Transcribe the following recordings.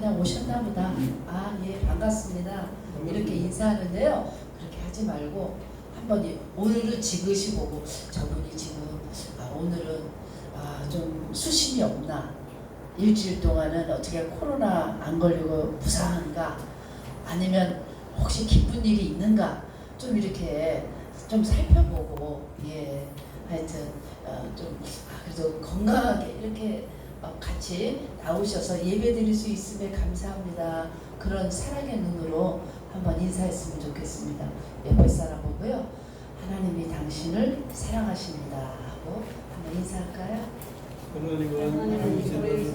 그냥 오셨나 보다. 아, 예, 반갑습니다. 이렇게 인사하는데요. 그렇게 하지 말고 한번 오늘은 지그시 보고 저분이 지금 오늘은 좀 수심이 없나, 일주일 동안은 어떻게 코로나 안 걸리고 무사한가, 아니면 혹시 기쁜 일이 있는가, 좀 이렇게 좀 살펴보고, 예, 하여튼 좀 그래도 건강하게 이렇게 같이 나오셔서 예배 드릴 수 있음에 감사합니다. 그런 사랑의 눈으로 한번 인사했으면 좋겠습니다. 옆에 사람 보고요, 하나님이 당신을 사랑하십니다 하고 한번 인사할까요? 하나님은 당신을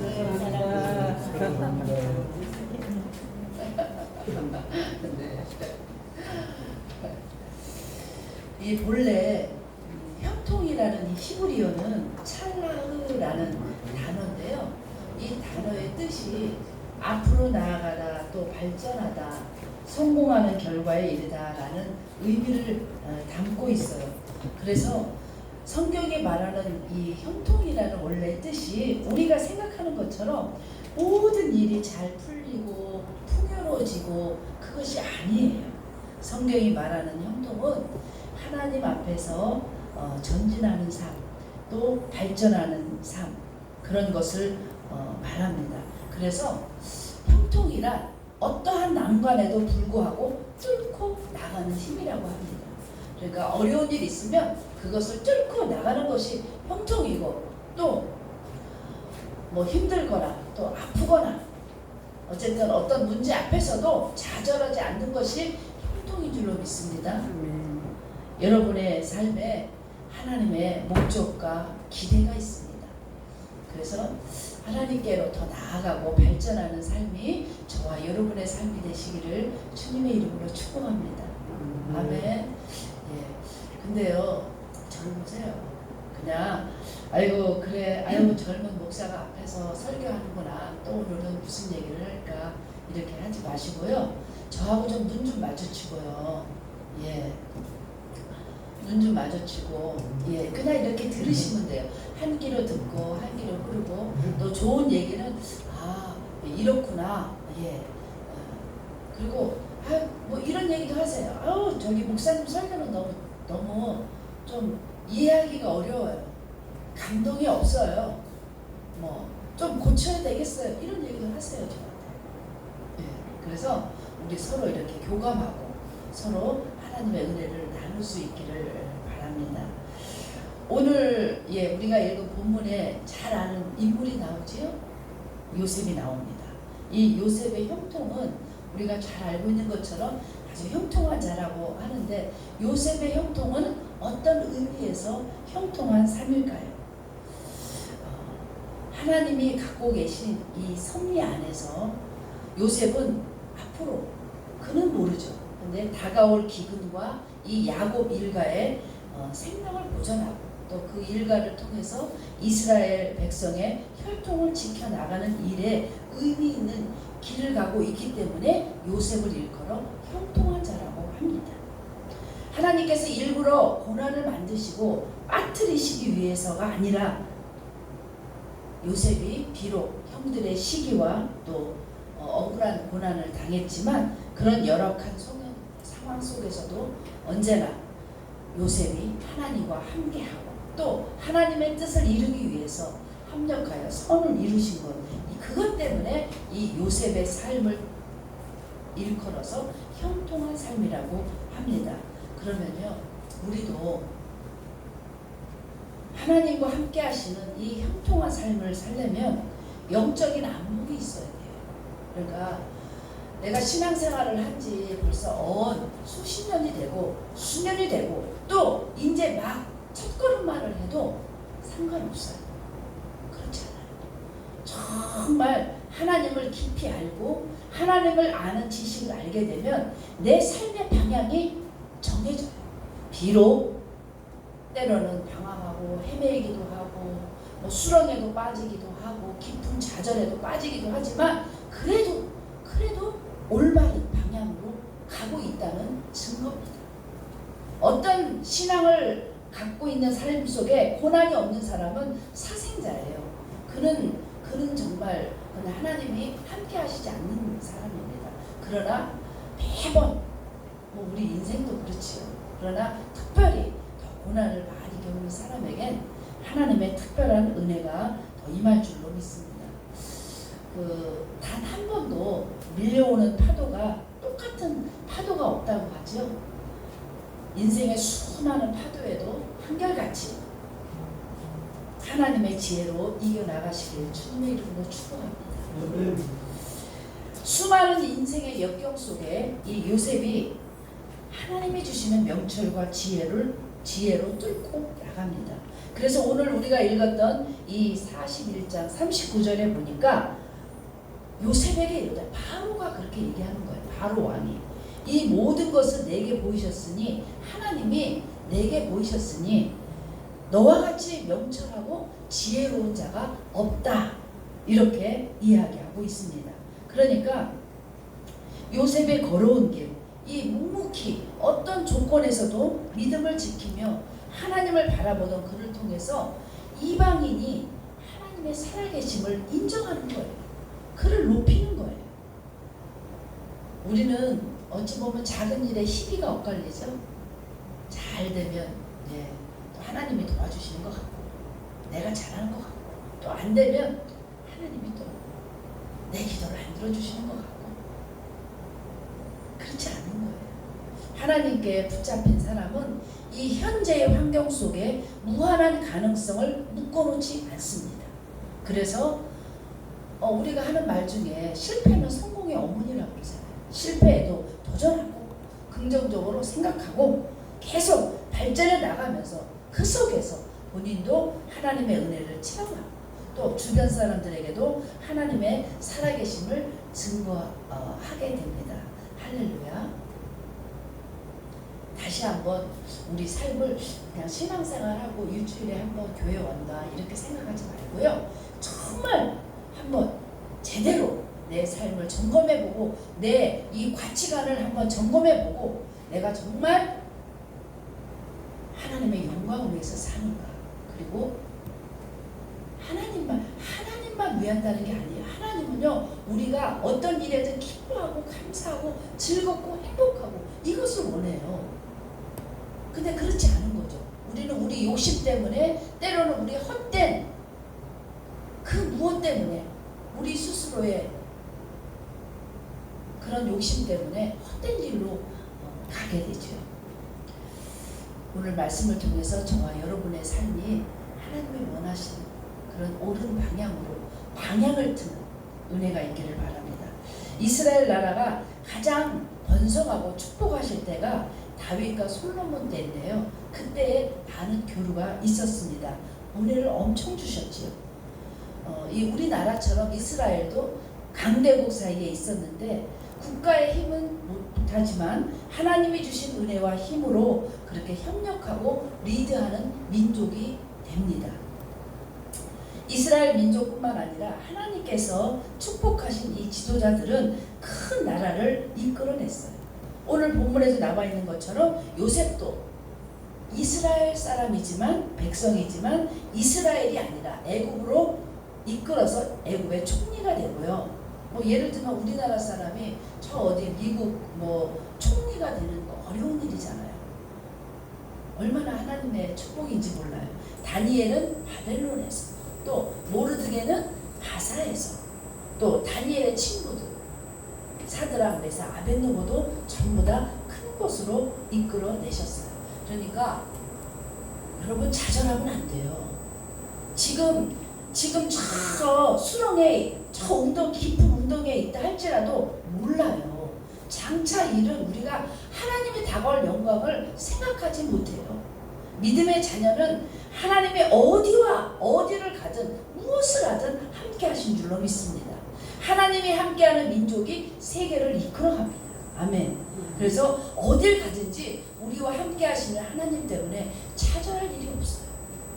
사랑합니다. 네. 이 본래 형통이라는 이 히브리어는 찰라흐라는 단어인데요. 이 단어의 뜻이 앞으로 나아가다, 또 발전하다, 성공하는 결과에 이르다라는 의미를 담고 있어요. 그래서 성경이 말하는 이 형통이라는 원래 뜻이 우리가 생각하는 것처럼 모든 일이 잘 풀리고 풍요로워지고 그것이 아니에요. 성경이 말하는 형통은 하나님 앞에서 전진하는 삶, 또 발전하는 삶, 그런 것을 말합니다. 그래서 형통이란 어떠한 난관에도 불구하고 뚫고 나가는 힘이라고 합니다. 그러니까 어려운 일 있으면 그것을 뚫고 나가는 것이 형통이고, 또 뭐 힘들거나 또 아프거나 어쨌든 어떤 문제 앞에서도 좌절하지 않는 것이 형통인 줄로 믿습니다. 여러분의 삶에 하나님의 목적과 기대가 있습니다. 그래서 하나님께로 더 나아가고 발전하는 삶이 저와 여러분의 삶이 되시기를 주님의 이름으로 축복합니다. 아멘. 예. 근데요, 저를 보세요. 그냥 아이고 그래, 아이고 젊은 목사가 앞에서 설교하는구나, 또 오늘은 무슨 얘기를 할까, 이렇게 하지 마시고요. 저하고 좀 눈 좀 마주치고요. 예. 눈 좀 마주치고, 예, 그냥 이렇게 들으시면 돼요. 한 귀로 듣고 한 귀로 흐르고, 또 좋은 얘기는 이렇구나, 예. 그리고 뭐 이런 얘기도 하세요. 저기 목사님 설교는 너무 좀 이해하기가 어려워요. 감동이 없어요. 뭐 좀 고쳐야 되겠어요. 이런 얘기도 하세요, 저한테. 예. 그래서 우리 서로 이렇게 교감하고 서로 하나님의 은혜를 나눌 수 있기를 바랍니다. 오늘 우리가 읽은 본문에 잘 아는 인물이 나오지요? 요셉이 나옵니다. 이 요셉의 형통은 우리가 잘 알고 있는 것처럼 아주 형통한 자라고 하는데, 요셉의 형통은 어떤 의미에서 형통한 삶일까요? 하나님이 갖고 계신 이 섭리 안에서 요셉은 앞으로, 그는 모르죠. 근데 다가올 기근과 이 야곱 일가의 생명을 보존하고, 또 그 일가를 통해서 이스라엘 백성의 혈통을 지켜나가는 일에 의미 있는 길을 가고 있기 때문에 요셉을 일컬어 형통한 자라고 합니다. 하나님께서 일부러 고난을 만드시고 빠뜨리시기 위해서가 아니라, 요셉이 비록 형들의 시기와 또 억울한 고난을 당했지만 그런 열악한 상황 속에서도 언제나 요셉이 하나님과 함께하고, 또 하나님의 뜻을 이루기 위해서 합력하여 선을 이루신 것, 그것 때문에 이 요셉의 삶을 일컬어서 형통한 삶이라고 합니다. 그러면요, 우리도 하나님과 함께 하시는 이 형통한 삶을 살려면 영적인 안목이 있어야 돼요. 그러니까 내가 신앙생활을 한 지 벌써 수십 년이 되고 수년이 되고, 또 이제 막 첫걸음만을 해도 상관없어요. 그렇지 않아요. 정말 하나님을 깊이 알고 하나님을 아는 지식을 알게 되면 내 삶의 방향이 정해져요. 비록 때로는 방황하고 헤매기도 하고, 뭐 수렁에도 빠지기도 하고, 깊은 좌절에도 빠지기도 하지만 그래도 올바른 방향으로 가고 있다는 증거입니다. 어떤 신앙을 갖고 있는 삶 속에 고난이 없는 사람은 사생자예요. 그는 정말 그러나 하나님이 함께 하시지 않는 사람입니다. 그러나 매번 뭐 우리 인생도 그렇지요. 그러나 특별히 더 고난을 많이 겪는 사람에겐 하나님의 특별한 은혜가 더 임할 줄로 믿습니다. 단 한 번도 밀려오는 파도가 똑같은 파도가 없다고 하죠. 인생의 수많은 파도에도 한결같이 하나님의 지혜로 이겨나가시길 주님의 이름으로 축복합니다. 수많은 인생의 역경 속에 이 요셉이 하나님이 주시는 명철과 지혜로 뚫고 나갑니다. 그래서 오늘 우리가 읽었던 이 41장 39절에 보니까 요셉에게 이르다. 바로가 그렇게 얘기하는 거예요. 바로 왕이 이 모든 것을 내게 보이셨으니 하나님이 내게 보이셨으니 너와 같이 명철하고 지혜로운 자가 없다. 이렇게 이야기하고 있습니다. 그러니까 요셉의 걸어온 길, 이 묵묵히 어떤 조건에서도 믿음을 지키며 하나님을 바라보던 그를 통해서 이방인이 하나님의 살아계심을 인정하는 거예요. 그를 높이는 거예요. 우리는 어찌 보면 작은 일에 시비가 엇갈리죠. 잘 되면 또 하나님이 도와주시는 것 같고 내가 잘하는 것 같고 또 안 되면 하나님이 또 내 기도를 안 들어주시는 것 같고 그렇지 않은 거예요. 하나님께 붙잡힌 사람은 이 현재의 환경 속에 무한한 가능성을 묶어놓지 않습니다. 그래서 우리가 하는 말 중에 실패는 성공의 어머니라고 그러잖아요. 실패에도 도전하고 긍정적으로 생각하고 계속 발전해 나가면서 그 속에서 본인도 하나님의 은혜를 체험하고 또 주변 사람들에게도 하나님의 살아계심을 증거하게 됩니다. 할렐루야. 다시 한번 우리 삶을 그냥 신앙생활하고 일주일에 한번 교회 온다 이렇게 생각하지 말고요. 정말 한번 제대로 내 삶을 점검해보고 내 이 가치관을 한번 점검해보고 내가 정말 하나님의 영광을 위해서 사는가. 그리고 하나님만 위한다는 게 아니에요. 하나님은요 우리가 어떤 일에든 기뻐하고 감사하고 즐겁고 행복하고 이것을 원해요. 근데 그렇지 않은 거죠. 우리는 우리 욕심 때문에 때로는 우리 헛된 그 무엇 때문에 우리 스스로의 그런 욕심 때문에 헛된 길로 가게 되죠. 오늘 말씀을 통해서 저와 여러분의 삶이 하나님이 원하시는 그런 옳은 방향을 트는 은혜가 있기를 바랍니다. 이스라엘 나라가 가장 번성하고 축복하실 때가 다윗과 솔로몬 때인데요. 그때에 많은 교류가 있었습니다. 은혜를 엄청 주셨지요. 이 우리나라처럼 이스라엘도 강대국 사이에 있었는데 국가의 힘은 못하지만 하나님이 주신 은혜와 힘으로 그렇게 협력하고 리드하는 민족이 됩니다. 이스라엘 민족뿐만 아니라 하나님께서 축복하신 이 지도자들은 큰 나라를 이끌어냈어요. 오늘 본문에도 나와 있는 것처럼 요셉도 이스라엘 사람이지만 백성이지만 이스라엘이 아니라 애굽으로 이끌어서 애굽의 총리가 되고요. 뭐 예를 들면 우리나라 사람이 저 어디 미국 뭐 총리가 되는 거 어려운 일이잖아요. 얼마나 하나님의 축복인지 몰라요. 다니엘은 바벨론에서 또 모르드게는 가사에서 또 다니엘의 친구들 사드락 메삭 아벳느고도 전부 다 큰 곳으로 이끌어내셨어요. 그러니까 여러분 좌절하면 안 돼요. 지금 저 수렁에 저 깊은 운동에 있다 할지라도 몰라요. 장차 일은 우리가 하나님이 다가올 영광을 생각하지 못해요. 믿음의 자녀는 하나님의 어디와 어디를 가든 무엇을 하든 함께 하신 줄로 믿습니다. 하나님이 함께하는 민족이 세계를 이끌어갑니다. 아멘. 그래서 어딜 가든지 우리와 함께 하시는 하나님 때문에 좌절할 일이 없어요.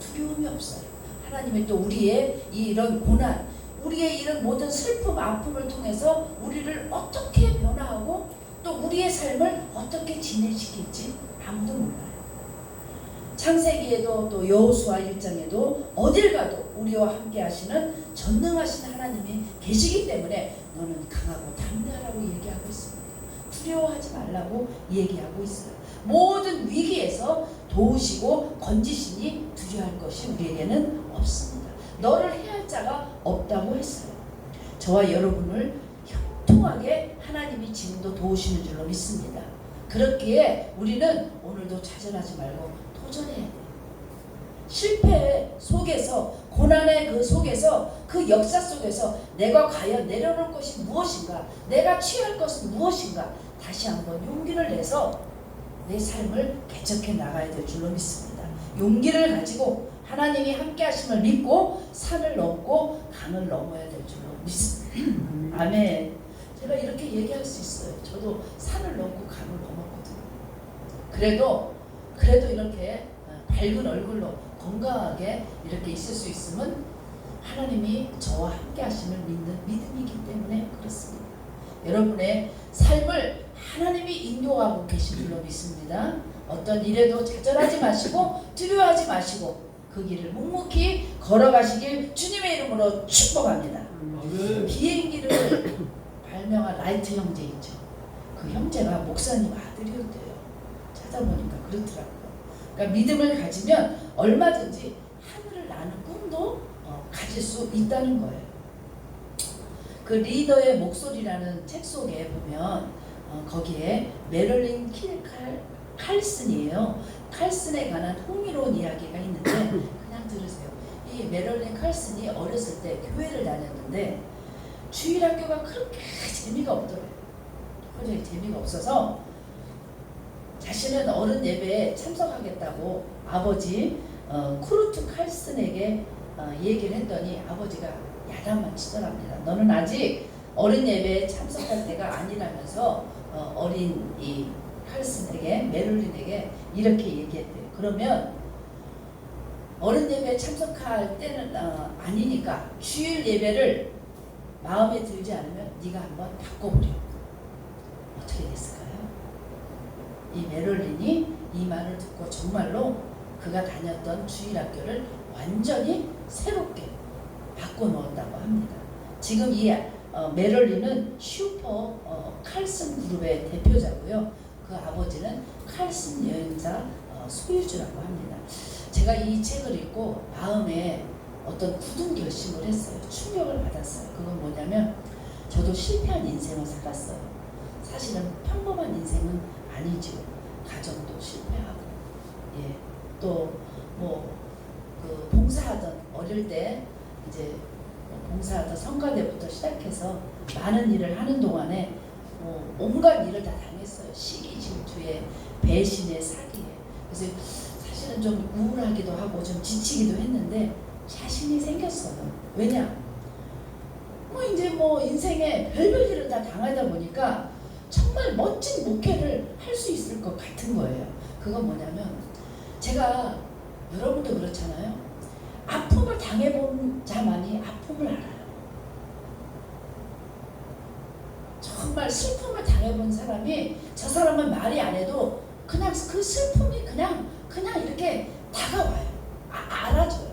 두려움이 없어요. 하나님이 또 우리의 이런 고난, 우리의 이런 모든 슬픔, 아픔을 통해서 우리를 어떻게 변화하고 또 우리의 삶을 어떻게 진행시킬지 아무도 몰라요. 창세기에도 또 여호수아 1장에도 어딜 가도 우리와 함께 하시는 전능하신 하나님이 계시기 때문에 너는 강하고 담대하라고 얘기하고 있습니다. 두려워하지 말라고 얘기하고 있어요. 모든 위기에서 도우시고 건지시니 두려워할 것이 우리에게는 없습니다. 너를 해할 자가 없다고 했어요. 저와 여러분을 형통하게 하나님이 지금도 도우시는 줄로 믿습니다. 그렇기에 우리는 오늘도 좌절하지 말고 도전해야 돼요. 실패 속에서, 고난의 그 속에서, 그 역사 속에서 내가 과연 내려놓을 것이 무엇인가, 내가 취할 것은 무엇인가, 다시 한번 용기를 내서 내 삶을 개척해 나가야 될 줄로 믿습니다. 용기를 가지고 하나님이 함께 하심을 믿고 산을 넘고 강을 넘어야 될 줄로 믿습니다. 아멘. 제가 이렇게 얘기할 수 있어요. 저도 산을 넘고 강을 넘었거든요. 그래도 이렇게 밝은 얼굴로 건강하게 이렇게 있을 수 있으면 하나님이 저와 함께 하심을 믿는 믿음이기 때문에 그렇습니다. 여러분의 삶을 하나님이 인도하고 계신 줄로 믿습니다. 어떤 일에도 좌절하지 마시고 두려워하지 마시고 그 길을 묵묵히 걸어가시길 주님의 이름으로 축복합니다. 비행기를 발명한 라이트 형제 있죠. 그 형제가 목사님 아들이었대요. 찾아보니까 그렇더라고요. 그러니까 믿음을 가지면 얼마든지 하늘을 나는 꿈도 가질 수 있다는 거예요. 그 리더의 목소리라는 책 속에 보면 거기에 메럴린 칼슨이에요. 칼슨에 관한 흥미로운 이야기가 있는데 그냥 들으세요. 이 메럴린 칼슨이 어렸을 때 교회를 다녔는데 주일학교가 그렇게 재미가 없더래요. 도저히 재미가 없어서 자신은 어른 예배에 참석하겠다고 아버지 쿠르트 칼슨에게 얘기를 했더니 아버지가 야단만 치더랍니다. 너는 아직 어린 예배에 참석할 때가 아니라면서 어린 이 칼슨에게, 메를린에게 이렇게 얘기했대요. 그러면 어른 예배에 참석할 때는 아니니까 주일 예배를 마음에 들지 않으면 네가 한번 바꿔보려. 어떻게 됐을까요? 이 메를린이 이 말을 듣고 정말로 그가 다녔던 주일학교를 완전히 새롭게 바꿔놓았다고 합니다. 지금 이 메럴린은 슈퍼 칼슨 그룹의 대표자고요. 그 아버지는 칼슨 여행사 소유주라고 합니다. 제가 이 책을 읽고 마음에 어떤 굳은 결심을 했어요. 충격을 받았어요. 그건 뭐냐면 저도 실패한 인생을 살았어요. 사실은 평범한 인생은 아니죠. 가정도 실패하고, 예, 또 그 봉사하던 어릴 때 이제 봉사하던 성가대부터 시작해서 많은 일을 하는 동안에 온갖 일을 다 당했어요. 시기 질투에, 배신에, 사기에. 그래서 사실은 좀 우울하기도 하고 좀 지치기도 했는데 자신이 생겼어요. 왜냐? 이제 인생에 별별 일을 다 당하다 보니까 정말 멋진 목회를 할 수 있을 것 같은 거예요. 그건 뭐냐면 제가 여러분도 그렇잖아요. 아픔을 당해본 자만이 아픔을 알아요. 정말 슬픔을 당해본 사람이 저 사람은 말이 안 해도 그냥 그 슬픔이 그냥 이렇게 다가와요. 알아줘요.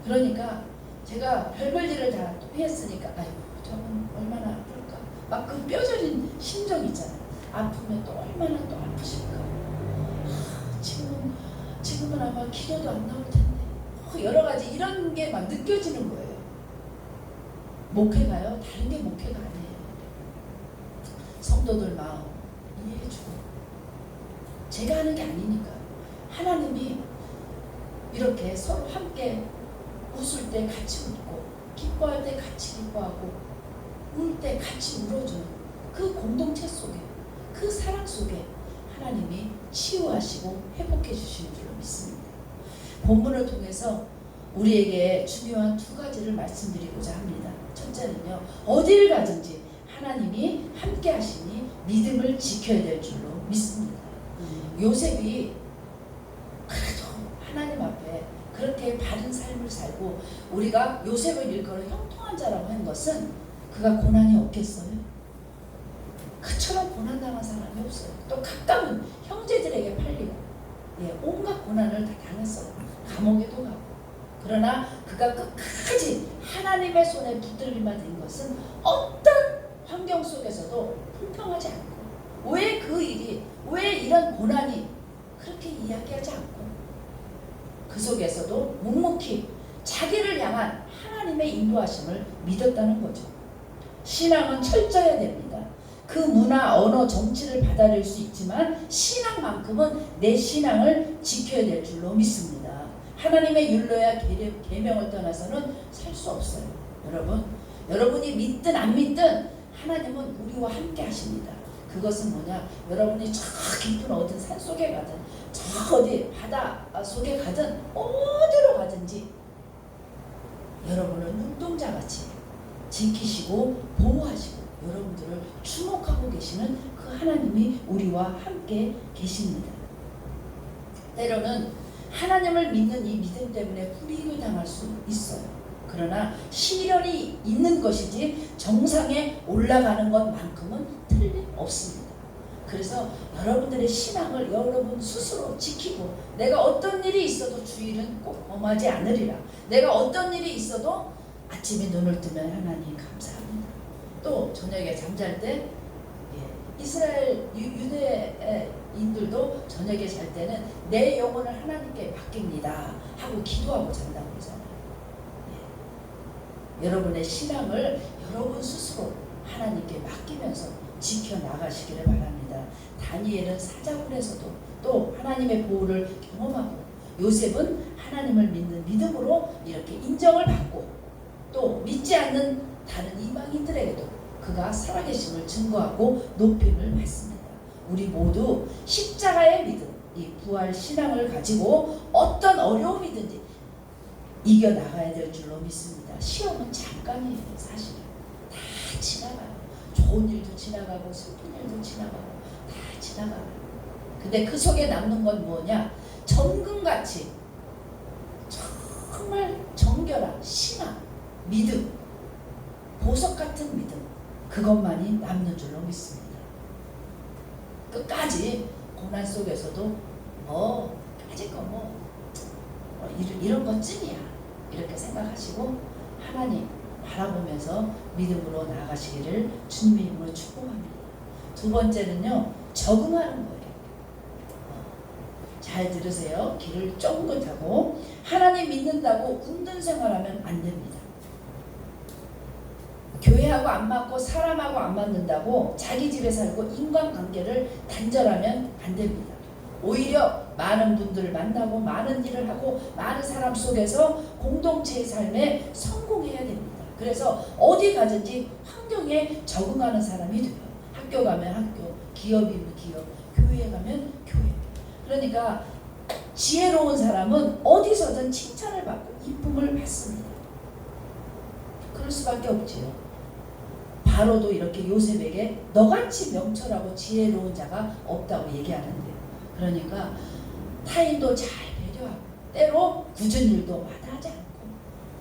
그러니까 제가 별별 일을 다 했으니까 아이고 저건 얼마나 아플까. 막 그 뼈저린 심정 있잖아요. 아프면 또 얼마나 또 아프실까. 지금은 아마 기도도 안 나올 텐데. 여러 가지 이런 게 막 느껴지는 거예요. 목회가요? 다른 게 목회가 아니에요. 성도들 마음 이해해주고. 제가 하는 게 아니니까. 하나님이 이렇게 서로 함께 웃을 때 같이 웃고, 기뻐할 때 같이 기뻐하고, 울 때 같이 울어주는 그 공동체 속에, 그 사랑 속에 하나님이 치유하시고 회복해 주시는 줄로 믿습니다. 본문을 통해서 우리에게 중요한 두 가지를 말씀드리고자 합니다. 첫째는요, 어디를 가든지 하나님이 함께 하시니 믿음을 지켜야 될 줄로 믿습니다. 요셉이 그래도 하나님 앞에 그렇게 바른 삶을 살고 우리가 요셉을 일컬어 형통한 자라고 한 것은 그가 고난이 없겠어요? 그처럼 고난당한 사람이 없어요. 또 가까운 형제들에게 팔리고 온갖 고난을 다 당했어요. 감옥에도 가고. 그러나 그가 끝까지 하나님의 손에 붙들림만 된 것은 어떤 환경 속에서도 불평하지 않고, 왜 그 일이, 왜 이런 고난이, 그렇게 이야기하지 않고 그 속에서도 묵묵히 자기를 향한 하나님의 인도하심을 믿었다는 거죠. 신앙은 철저해야 됩니다. 그 문화, 언어, 정치를 받아들일 수 있지만 신앙만큼은 내 신앙을 지켜야 될 줄로 믿습니다. 하나님의 율로야 계명을 떠나서는 살 수 없어요. 여러분이 믿든 안 믿든 하나님은 우리와 함께 하십니다. 그것은 뭐냐? 여러분이 저 깊은 어떤 산 속에 가든 저 어디 바다 속에 가든 어디로 가든지 여러분을 눈동자같이 지키시고 보호하시고 여러분들을 주목하고 계시는 그 하나님이 우리와 함께 계십니다. 때로는 하나님을 믿는 이 믿음 때문에 불이익을 당할 수 있어요. 그러나 시련이 있는 것이지 정상에 올라가는 것만큼은 틀림없습니다. 그래서 여러분들의 신앙을 여러분 스스로 지키고, 내가 어떤 일이 있어도 주일은 꼭 범하지 않으리라. 내가 어떤 일이 있어도 아침에 눈을 뜨면 하나님 감사합니다. 또 저녁에 잠잘 때 이스라엘 유대인들도 저녁에 잘 때는 내 영혼을 하나님께 맡깁니다 하고 기도하고 잔다고 그러잖아요. 여러분의 신앙을 여러분 스스로 하나님께 맡기면서 지켜나가시기를 바랍니다. 다니엘은 사자굴에서도 또 하나님의 보호를 경험하고, 요셉은 하나님을 믿는 믿음으로 이렇게 인정을 받고, 또 믿지 않는 다른 이방인들에게도 그가 살아계심을 증거하고 높임을 받습니다. 우리 모두 십자가의 믿음, 이 부활 신앙을 가지고 어떤 어려움이든지 이겨나가야 될 줄로 믿습니다. 시험은 잠깐이에요. 사실은 다 지나가요. 좋은 일도 지나가고 슬픈 일도 지나가고 다 지나가요. 근데 그 속에 남는 건 뭐냐? 정금같이 정말 정결한 신앙, 믿음, 보석 같은 믿음, 그것만이 남는 줄로 믿습니다. 끝까지 고난 속에서도 까짓거 이런 것쯤이야 이렇게 생각하시고 하나님 바라보면서 믿음으로 나아가시기를 주님의 이름으로 축복합니다. 두 번째는요, 적응하는 거예요. 잘 들으세요. 길을 쫑긋하고 하나님 믿는다고 운동 생활하면 안 됩니다. 교회하고 안 맞고 사람하고 안 맞는다고 자기 집에 살고 인간관계를 단절하면 안 됩니다. 오히려 많은 분들을 만나고 많은 일을 하고 많은 사람 속에서 공동체의 삶에 성공해야 됩니다. 그래서 어디 가든지 환경에 적응하는 사람이 돼요. 학교 가면 학교, 기업이면 기업, 교회에 가면 교회. 그러니까 지혜로운 사람은 어디서든 칭찬을 받고 이쁨을 받습니다. 그럴 수밖에 없지요. 바로도 이렇게 요셉에게 너같이 명철하고 지혜로운 자가 없다고 얘기하는데요. 그러니까 타인도 잘 배려하고 때로 굳은 일도 마다하지 않고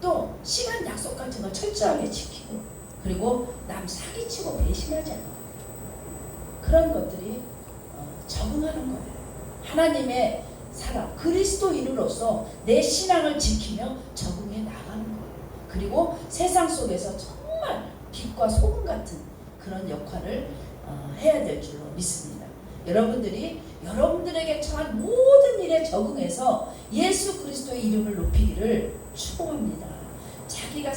또 시간 약속 같은 거 철저하게 지키고 그리고 남 사기치고 배신하지 않고 그런 것들이 적응하는 거예요. 하나님의 사람 그리스도인으로서 내 신앙을 지키며 적응해 나가는 거예요. 그리고 세상 속에서 정말 빛과 소금 같은 그런 역할을 해야 될 줄로 믿습니다. 여러분들이 여러분들에게 처한 모든 일에 적응해서 예수 그리스도의 이름을 높이기를 축복합니다. 자기가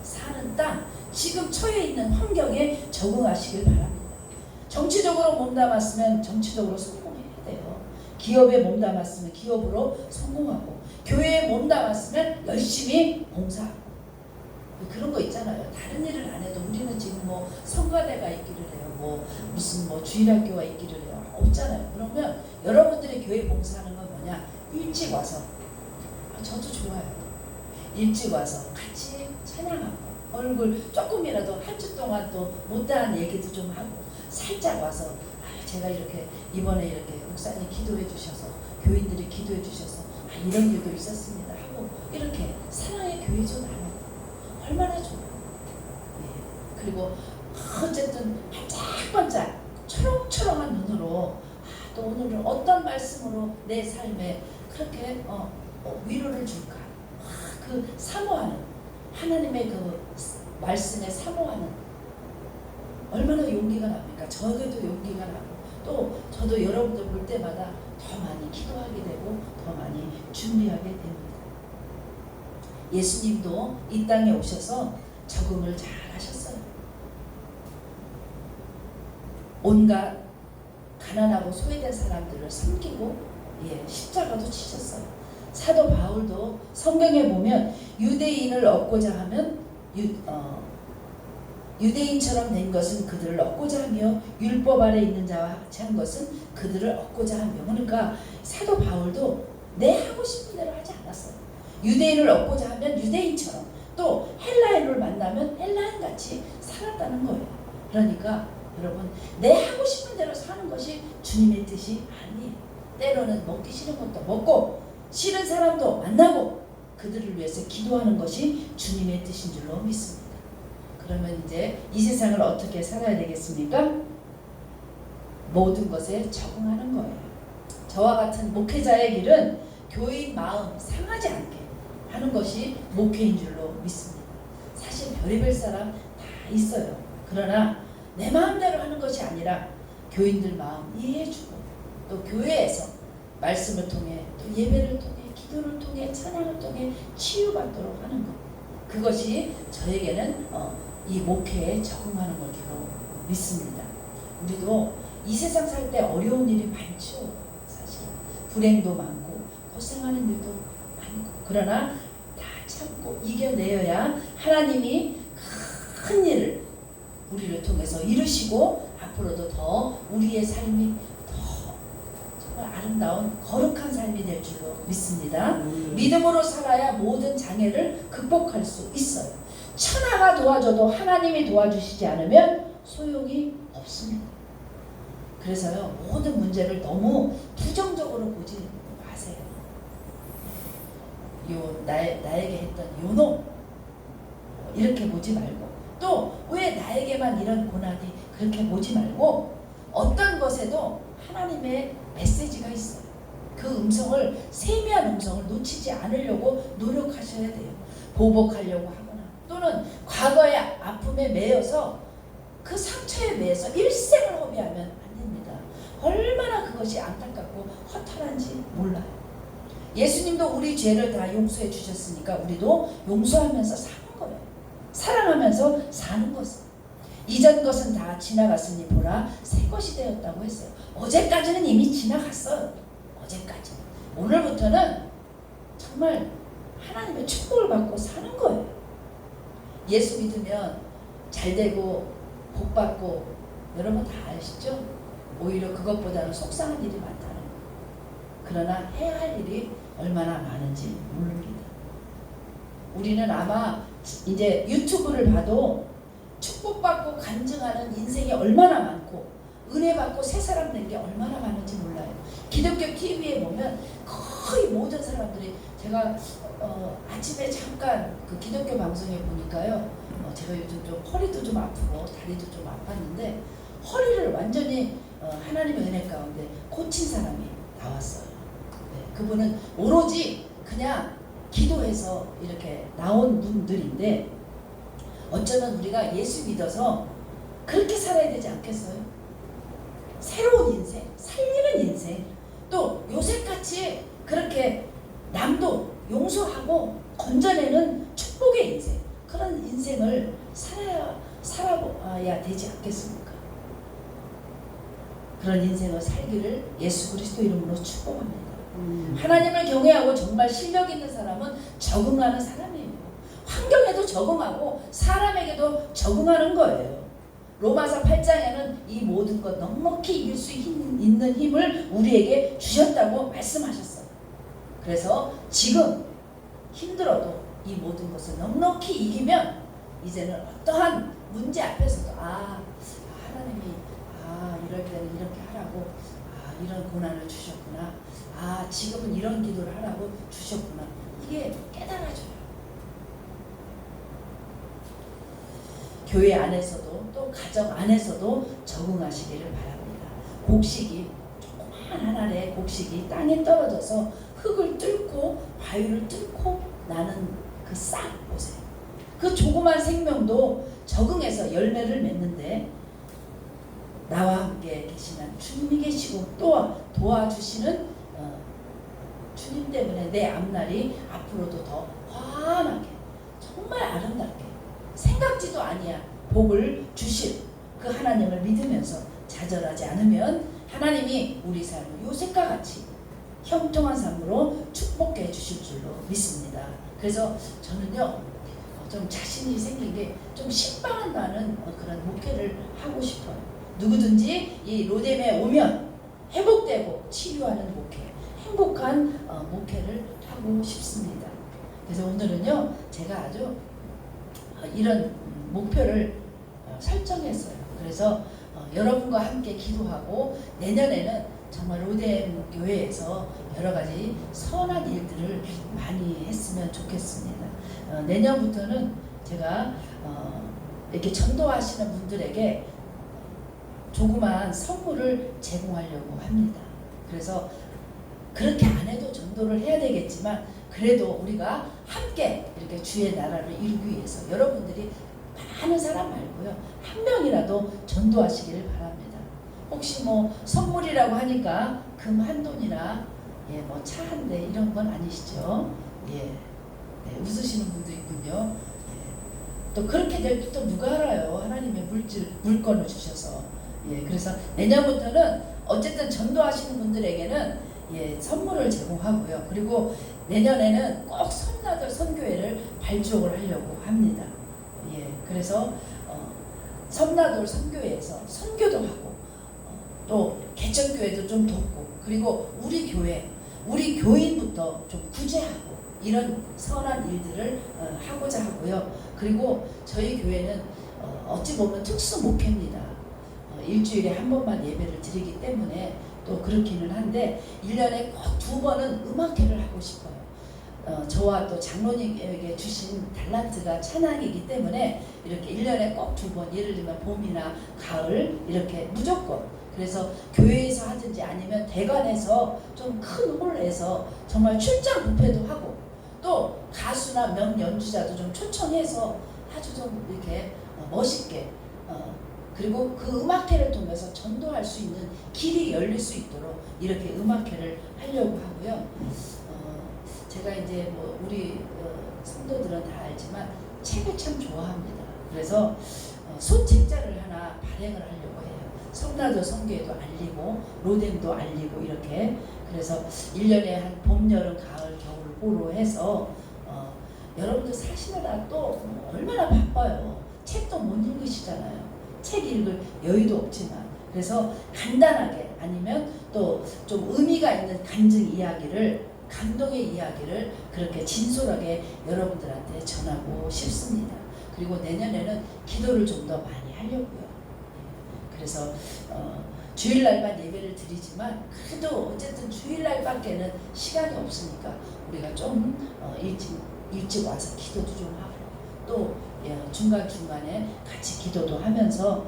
사는 땅, 지금 처해 있는 환경에 적응하시길 바랍니다. 정치적으로 몸담았으면 정치적으로 성공해야 돼요. 기업에 몸담았으면 기업으로 성공하고, 교회에 몸담았으면 열심히 봉사하고. 그런 거 있잖아요. 다른 일을 안 해도 우리는 지금 성가대가 있기를 해요. 무슨 주일학교가 있기를 해요. 없잖아요. 그러면 여러분들이 교회 봉사하는 건 뭐냐? 일찍 와서 저도 좋아요. 일찍 와서 같이 찬양하고 얼굴 조금이라도 한 주 동안 또 못다한 얘기도 좀 하고 살짝 와서 제가 이렇게 이번에 이렇게 목사님 기도해 주셔서 교인들이 기도해 주셔서 이런 일도 있었습니다 하고 이렇게 사랑의 교회 좀 나누고 얼마나 좋아요. 그리고 어쨌든 반짝반짝 초롱초롱한 눈으로 또 또 오늘은 어떤 말씀으로 내 삶에 그렇게 위로를 줄까? 그 사모하는 하나님의 그 말씀에 사모하는 얼마나 용기가 납니까? 저에게도 용기가 나고 또 저도 여러분들 볼 때마다 더 많이 기도하게 되고 더 많이 준비하게 됩니다. 예수님도 이 땅에 오셔서 적응을 잘 하셨어요. 온갖 가난하고 소외된 사람들을 섬기고 십자가도 치셨어요. 사도 바울도 성경에 보면 유대인을 얻고자 하면 유대인처럼 된 것은 그들을 얻고자 하며 율법 아래 있는 자와 같이 한 것은 그들을 얻고자 하며. 그러니까 사도 바울도 내 하고 싶은 대로 하지 않았어요. 유대인을 얻고자 하면 유대인처럼 또 헬라인을 만나면 헬라인같이 살았다는 거예요. 그러니까 여러분 내 하고 싶은 대로 사는 것이 주님의 뜻이 아니에요. 때로는 먹기 싫은 것도 먹고 싫은 사람도 만나고 그들을 위해서 기도하는 것이 주님의 뜻인 줄로 믿습니다. 그러면 이제 이 세상을 어떻게 살아야 되겠습니까? 모든 것에 적응하는 거예요. 저와 같은 목회자의 길은 교인 마음 상하지 않게 하는 것이 목회인 줄로 믿습니다. 사실 별의별 사람 다 있어요. 그러나 내 마음대로 하는 것이 아니라 교인들 마음 이해해주고 또 교회에서 말씀을 통해 또 예배를 통해 기도를 통해 찬양을 통해 치유받도록 하는 것, 그것이 저에게는 이 목회에 적응하는 것으로 믿습니다. 우리도 이 세상 살 때 어려운 일이 많죠. 사실 불행도 많고 고생하는 일도 많고 그러나 다 참고 이겨내어야 하나님이 큰 일을 우리를 통해서 이루시고 앞으로도 더 우리의 삶이 더 정말 아름다운 거룩한 삶이 될 줄로 믿습니다. 믿음으로 살아야 모든 장애를 극복할 수 있어요. 천하가 도와줘도 하나님이 도와주시지 않으면 소용이 없습니다. 그래서요, 모든 문제를 너무 부정적으로 보지 마세요. 나에게 했던 요놈 이렇게 보지 말고 또 왜 나에게만 이런 고난이 그렇게 보지 말고 어떤 것에도 하나님의 메시지가 있어요. 그 음성을 세미한 음성을 놓치지 않으려고 노력하셔야 돼요. 보복하려고 하거나 또는 과거의 아픔에 매여서 그 상처에 매여서 일생을 허비하면 안 됩니다. 얼마나 그것이 안타깝고 허탈한지 몰라요. 예수님도 우리 죄를 다 용서해 주셨으니까 우리도 용서하면서 사는 거예요. 사랑하면서 사는 것은 이전 것은 다 지나갔으니 보라 새 것이 되었다고 했어요. 어제까지는 이미 지나갔어요. 어제까지. 오늘부터는 정말 하나님의 축복을 받고 사는 거예요. 예수 믿으면 잘 되고 복 받고 여러분 다 아시죠? 오히려 그것보다는 속상한 일이 많다는 거예요. 그러나 해야 할 일이 얼마나 많은지 모릅니다. 우리는 아마 이제 유튜브를 봐도 축복받고 간증하는 인생이 얼마나 많고 은혜 받고 새 사람 된 게 얼마나 많은지 몰라요. 기독교 TV에 보면 거의 모든 사람들이 제가 아침에 잠깐 그 기독교 방송에 보니까요. 제가 요즘 좀 허리도 좀 아프고 다리도 좀 아팠는데 허리를 완전히 하나님의 은혜 가운데 고친 사람이 나왔어요. 네, 그분은 오로지 그냥 기도해서 이렇게 나온 분들인데 어쩌면 우리가 예수 믿어서 그렇게 살아야 되지 않겠어요? 새로운 인생, 살리는 인생, 또 요셉같이 그렇게 남도 용서하고 건져내는 축복의 인생, 그런 인생을 살아야 되지 않겠습니까? 그런 인생을 살기를 예수 그리스도 이름으로 축복합니다. 하나님을 경외하고 정말 실력 있는 사람은 적응하는 사람이에요. 환경에도 적응하고 사람에게도 적응하는 거예요. 로마서 8장에는 이 모든 것 넉넉히 이길 수 있는 힘을 우리에게 주셨다고 말씀하셨어요. 그래서 지금 힘들어도 이 모든 것을 넉넉히 이기면 이제는 어떠한 문제 앞에서도 하나님이 이럴 때는 이렇게 하라고 이런 고난을 주셨구나. 지금은 이런 기도를 하라고 주셨구나. 이게 깨달아져요. 교회 안에서도 또 가정 안에서도 적응하시기를 바랍니다. 곡식이 한 알의 곡식이 땅에 떨어져서 흙을 뚫고 바위를 뚫고 나는 그 싹 보세요. 그 조그만 생명도 적응해서 열매를 맺는데 나와 함께 계시는 주님이 계시고 또 도와주시는 주님 때문에 내 앞날이 앞으로도 더 환하게 정말 아름답게 생각지도 아니한 복을 주실 그 하나님을 믿으면서 좌절하지 않으면 하나님이 우리 삶을 요셉과 같이 형통한 삶으로 축복해 주실 줄로 믿습니다. 그래서 저는요 좀 자신이 생긴 게 좀 신방한다는 그런 목회를 하고 싶어요. 누구든지 이 로뎀에 오면 회복되고 치유하는 목회, 행복한 목회를 하고 싶습니다. 그래서 오늘은요 제가 아주 이런 목표를 설정했어요. 그래서 여러분과 함께 기도하고 내년에는 정말 로뎀 교회에서 여러 가지 선한 일들을 많이 했으면 좋겠습니다. 내년부터는 제가 이렇게 전도하시는 분들에게 조그만 선물을 제공하려고 합니다. 그래서 그렇게 안 해도 전도를 해야 되겠지만 그래도 우리가 함께 이렇게 주의 나라를 이루기 위해서 여러분들이 많은 사람 말고요 한 명이라도 전도하시기를 바랍니다. 혹시 뭐 선물이라고 하니까 금 한 돈이나 뭐 차 한 대 이런 건 아니시죠? 웃으시는 분도 있군요. 또 그렇게 될 또 누가 알아요? 하나님의 물건을 주셔서. 그래서 내년부터는 어쨌든 전도하시는 분들에게는 선물을 제공하고요. 그리고 내년에는 꼭 섬나들 선교회를 발족을 하려고 합니다. 그래서 섬나돌 선교회에서 선교도 하고 또 개척교회도 좀 돕고 그리고 우리 교회, 우리 교인부터 좀 구제하고 이런 선한 일들을 하고자 하고요. 그리고 저희 교회는 어찌 보면 특수 목회입니다. 일주일에 한 번만 예배를 드리기 때문에 또 그렇기는 한데 1년에 꼭 2번은 음악회를 하고 싶어요. 저와 또 장로님에게 주신 달란트가 찬양이기 때문에 이렇게 1년에 꼭 2번 예를 들면 봄이나 가을 이렇게 무조건 그래서 교회에서 하든지 아니면 대관에서 좀 큰 홀에서 정말 출장 뷔페도 하고 또 가수나 명연주자도 좀 초청해서 아주 좀 이렇게 멋있게 그리고 그 음악회를 통해서 전도할 수 있는 길이 열릴 수 있도록 이렇게 음악회를 하려고 하고요. 제가 이제 뭐 우리 성도들은 다 알지만 책을 참 좋아합니다. 그래서 소책자를 하나 발행을 하려고 해요. 섬나도 선교회도 알리고 로뎀도 알리고 이렇게 그래서 1년에 한 봄, 여름, 가을, 겨울, 보로 해서 여러분들 사시느라 또 얼마나 바빠요. 책도 못 읽으시잖아요. 책 읽을 여유도 없지만 그래서 간단하게 아니면 또 좀 의미가 있는 간증 이야기를 감동의 이야기를 그렇게 진솔하게 여러분들한테 전하고 싶습니다. 그리고 내년에는 기도를 좀 더 많이 하려고요. 그래서 주일날만 예배를 드리지만 그래도 어쨌든 주일날밖에는 시간이 없으니까 우리가 좀 일찍 와서 기도도 좀 하고 또 중간중간에 같이 기도도 하면서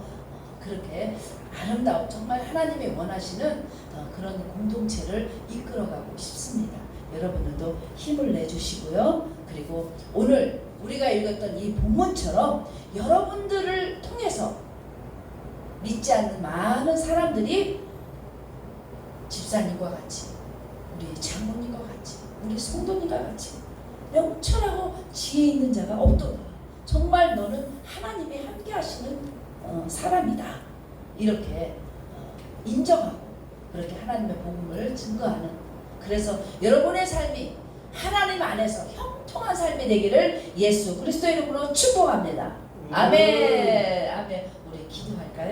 그렇게 아름다운 정말 하나님이 원하시는 그런 공동체를 이끌어가고 싶습니다. 여러분들도 힘을 내주시고요. 그리고 오늘 우리가 읽었던 이 본문처럼 여러분들을 통해서 믿지 않는 많은 사람들이 집사님과 같이 우리 장모님과 같이 우리 성도님과 같이 명철하고 지혜 있는 자가 없도다. 정말 너는 하나님이 함께 하시는 사람이다. 이렇게 인정하고 그렇게 하나님의 복음을 증거하는 그래서 여러분의 삶이 하나님 안에서 형통한 삶이 되기를 예수 그리스도 이름으로 축복합니다. 아멘. 아멘. 우리 기도할까요?